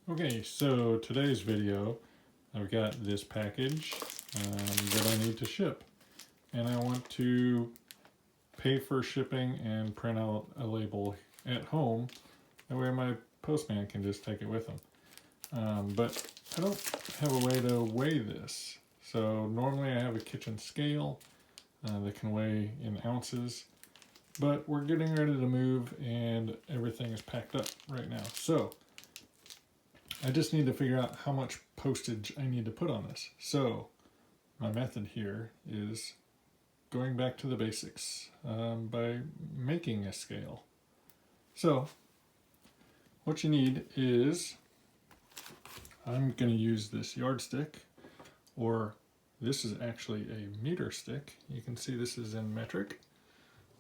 Okay, so today's video, I've got this package that I need to ship, and I want to pay for shipping and print out a label at home. That way my postman can just take it with him. But I don't have a way to weigh this. So normally I have a kitchen scale that can weigh in ounces, but we're getting ready to move and everything is packed up right now. So I just need to figure out how much postage I need to put on this. So my method here is going back to the basics by making a scale. So what you need is, I'm going to use this yardstick, or this is actually a meter stick. You can see this is in metric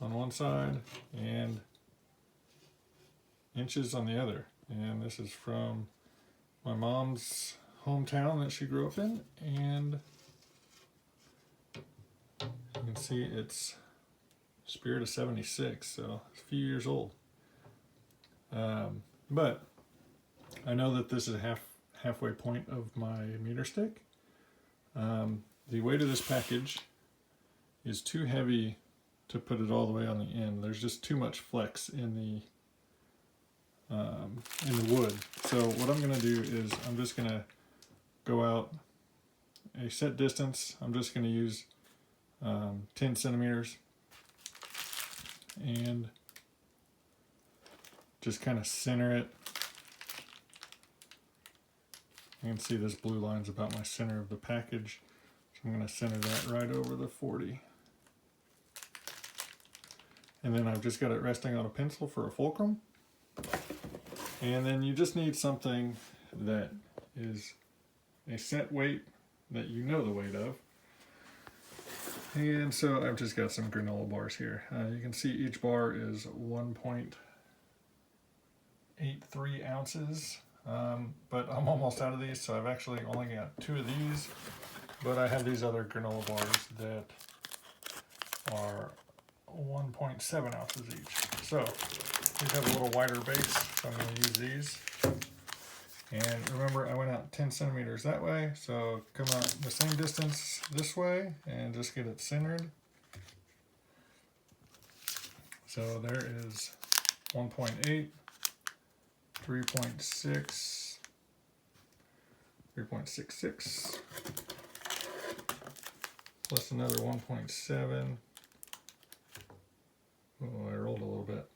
on one side and inches on the other. And this is from my mom's hometown that she grew up in, and you can see it's Spirit of 76, so it's a few years old. But I know that this is a halfway point of my meter stick. The weight of this package is too heavy to put it all the way on the end. There's just too much flex in the wood. So what I'm going to do is I'm just going to go out a set distance. I'm just going to use 10 centimeters and just kind of center it. You can see this blue line's about my center of the package. So I'm going to center that right over the 40. And then I've just got it resting on a pencil for a fulcrum. And then you just need something that is a set weight that you know the weight of. And so I've just got some granola bars here. You can see each bar is 1.83 ounces. But I'm almost out of these, so I've actually only got 2 of these. But I have these other granola bars that are 1.7 ounces each. So these have a little wider base, so I'm going to use these. And remember, I went out 10 centimeters that way, so come out the same distance this way and just get it centered. So there is 1.8, 3.6, 3.66, plus another 1.7. Oh, I rolled a little bit.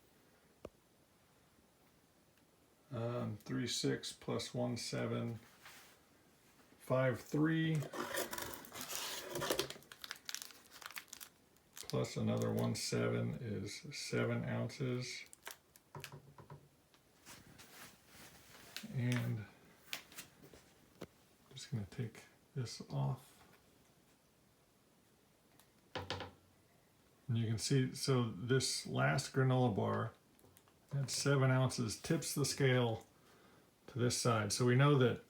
3.6 plus 1.7, 5.3, plus another 1.7 is 7 ounces. And I'm just going to take this off. And you can see, so this last granola bar at 7 ounces tips the scale to this side. So we know that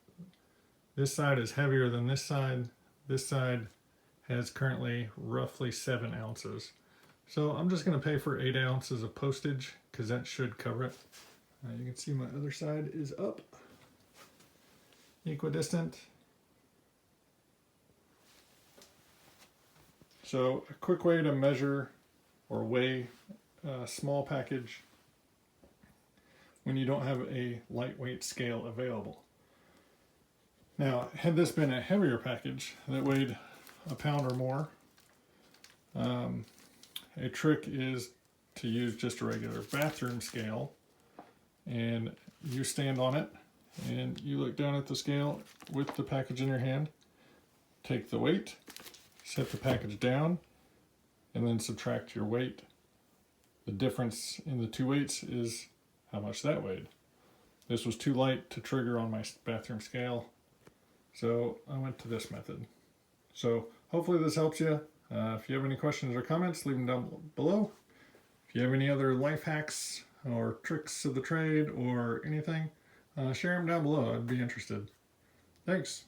this side is heavier than this side. This side has currently roughly 7 ounces. So I'm just going to pay for 8 ounces of postage because that should cover it. You can see my other side is up, equidistant. So a quick way to measure or weigh a small package when you don't have a lightweight scale available. Now, had this been a heavier package that weighed a pound or more, a trick is to use just a regular bathroom scale, and you stand on it and you look down at the scale with the package in your hand, take the weight, set the package down, and then subtract your weight. The difference in the two weights is how much that weighed. This was too light to trigger on my bathroom scale, so I went to this method. So hopefully this helps you. If you have any questions or comments, leave them down below. If you have any other life hacks or tricks of the trade or anything, share them down below. I'd be interested. Thanks.